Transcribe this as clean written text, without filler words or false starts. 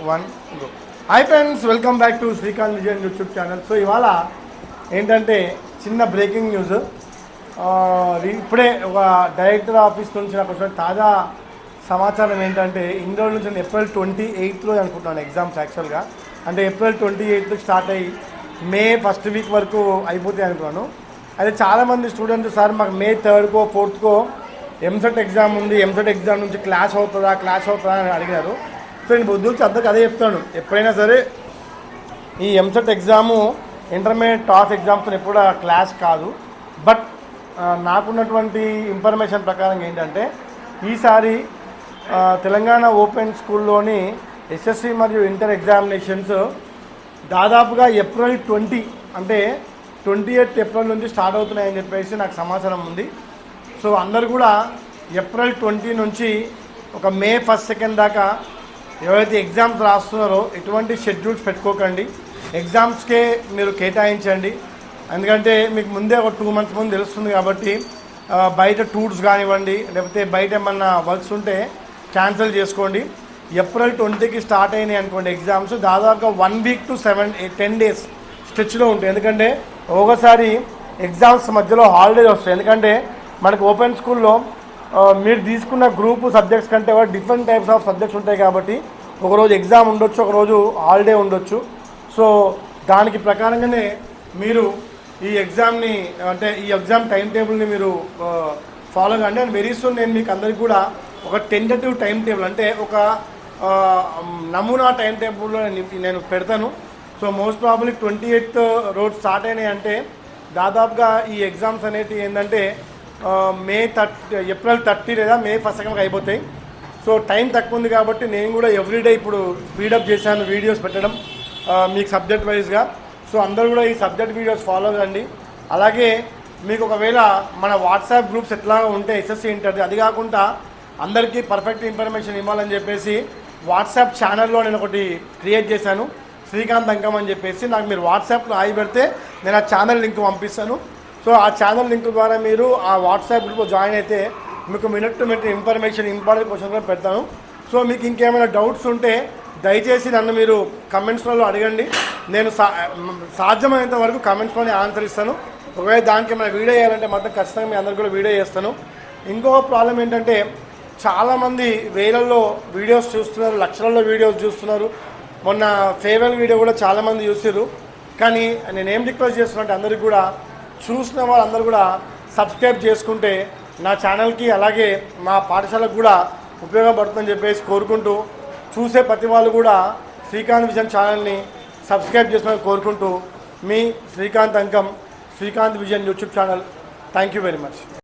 1 go. Hi friends, welcome back to Srikanth Vijayan YouTube channel. So ఇవాళ ఏంటంటే చిన్న బ్రేకింగ్ న్యూస్. ఇప్పుడే ఒక డైరెక్టర్ ఆఫీస్ నుంచి నాకు వచ్చిన తాజా సమాచారం ఏంటంటే ఇన్ని రోజుల నుంచి ఏప్రిల్ 28 అనుకుంటున్నాను ఎగ్జామ్స్. యాక్చువల్గా అంటే ఏప్రిల్ 28 స్టార్ట్ అయ్యి మే ఫస్ట్ వీక్ వరకు అయిపోతాయి అనుకున్నాను. అయితే చాలామంది స్టూడెంట్స్ సార్ మాకు మే 3 or 4 ఎంసెట్ ఎగ్జామ్ ఉంది, ఎంసెట్ ఎగ్జామ్ నుంచి క్లాస్ అవుతుందా అని అడిగారు. సో నేను బుద్ధులకి అందరికి అదే చెప్తాను, ఎప్పుడైనా సరే ఈ EAMCET exam intermediate top exams ఎప్పుడు క్లాస్ కాదు. బట్ నాకున్నటువంటి ఇన్ఫర్మేషన్ ప్రకారం ఏంటంటే ఈసారి తెలంగాణ ఓపెన్ స్కూల్లోని ఎస్ఎస్సి మరియు ఇంటర్ ఎగ్జామినేషన్స్ దాదాపుగా ఏప్రిల్ 20 అంటే 28 ఏప్రిల్ నుంచి స్టార్ట్ అవుతున్నాయని చెప్పేసి నాకు సమాచారం ఉంది. సో అందరు కూడా ఏప్రిల్ 20 నుంచి ఒక మే 1, 2 దాకా ఎవరైతే ఎగ్జామ్స్ రాస్తున్నారో ఎటువంటి షెడ్యూల్స్ పెట్టుకోకండి, ఎగ్జామ్స్కే మీరు కేటాయించండి. ఎందుకంటే మీకు ముందే ఒక 2 months ముందు తెలుస్తుంది కాబట్టి బయట టూర్స్ కానివ్వండి, లేకపోతే బయట ఏమన్నా వర్క్స్ ఉంటే క్యాన్సిల్ చేసుకోండి. ఏప్రిల్ 20కి స్టార్ట్ అయినాయి అనుకోండి ఎగ్జామ్స్, దాదాపుగా 1 week to 10 days స్ట్రెచ్లో ఉంటాయి. ఎందుకంటే ఒకసారి ఎగ్జామ్స్ మధ్యలో హాలిడేస్ వస్తాయి. ఎందుకంటే మనకు ఓపెన్ స్కూల్లో మీరు తీసుకున్న గ్రూప్ సబ్జెక్ట్స్ కంటే డిఫరెంట్ టైప్స్ ఆఫ్ సబ్జెక్ట్స్ ఉంటాయి కాబట్టి ఒకరోజు ఎగ్జామ్ ఉండొచ్చు, ఒకరోజు హాలిడే ఉండొచ్చు. సో దానికి ప్రకారంగానే మీరు ఈ ఎగ్జామ్ని అంటే ఈ ఎగ్జామ్ టైం టేబుల్ని మీరు ఫాలో కండి. అండ్ వెరీ సూన్ నేను మీకు అందరికీ కూడా ఒక టెంటేటివ్ టైం టేబుల్ అంటే ఒక నమూనా టైం టేబుల్లో నేను పెడతాను. సో మోస్ట్ ప్రాబబ్లీ 28th రోజు స్టార్ట్ అయినాయి అంటే దాదాపుగా ఈ ఎగ్జామ్స్ అనేవి ఏంటంటే ఏప్రిల్ 30 లేదా మే 1 అయిపోతాయి. సో టైం తక్కువ ఉంది కాబట్టి నేను కూడా ఎవ్రీడే ఇప్పుడు స్పీడప్ చేశాను వీడియోస్ పెట్టడం మీకు సబ్జెక్ట్ వైజ్గా. సో అందరూ కూడా ఈ సబ్జెక్ట్ వీడియోస్ ఫాలో కండి. అలాగే మీకు ఒకవేళ మన వాట్సాప్ గ్రూప్స్ ఎట్లా ఉంటే ఎస్ఎస్సి ఇంటర్ది, అది కాకుండా అందరికీ పర్ఫెక్ట్ ఇన్ఫర్మేషన్ ఇవ్వాలని చెప్పేసి వాట్సాప్ ఛానల్లో నేను ఒకటి క్రియేట్ చేశాను, శ్రీకాంత్ అంకం అని చెప్పేసి. నాకు మీరు వాట్సాప్లో హాయ్ పెడితే నేను ఆ ఛానల్ లింక్ పంపిస్తాను. సో ఆ ఛానల్ లింక్ ద్వారా మీరు ఆ వాట్సాప్ గ్రూప్లో జాయిన్ అయితే మీకు minute to minute information, important questions కూడా పెడతాను. సో మీకు ఇంకేమైనా డౌట్స్ ఉంటే దయచేసి నన్ను మీరు కమెంట్స్లలో అడగండి. నేను సాధ్యమైనంత వరకు కమెంట్స్లోనే ఆన్సర్ ఇస్తాను. ఒకవేళ దానికి ఏమైనా వీడియో చేయాలంటే మాత్రం ఖచ్చితంగా మీ అందరికీ కూడా వీడియో చేస్తాను. ఇంకొక ప్రాబ్లం ఏంటంటే చాలామంది వేలల్లో వీడియోస్ చూస్తున్నారు, లక్షలలో వీడియోస్ చూస్తున్నారు. మొన్న ఫేర్వెల్ వీడియో కూడా చాలామంది చూసారు. కానీ నేనేం రిక్వెస్ట్ చేస్తున్నట్టు అందరికీ కూడా చూసిన వాళ్ళందరూ కూడా సబ్స్క్రైబ్ చేసుకుంటే నా ఛానల్కి అలాగే మా పాఠశాలకు కూడా ఉపయోగపడుతుందని చెప్పేసి కోరుకుంటూ, చూసే ప్రతి వాళ్ళు కూడా శ్రీకాంత్ విజన్ ఛానల్ని సబ్స్క్రైబ్ చేసుకోవాలని కోరుకుంటూ మీ Srikanth Ankam, Srikanth vision YouTube channel. Thank you very much.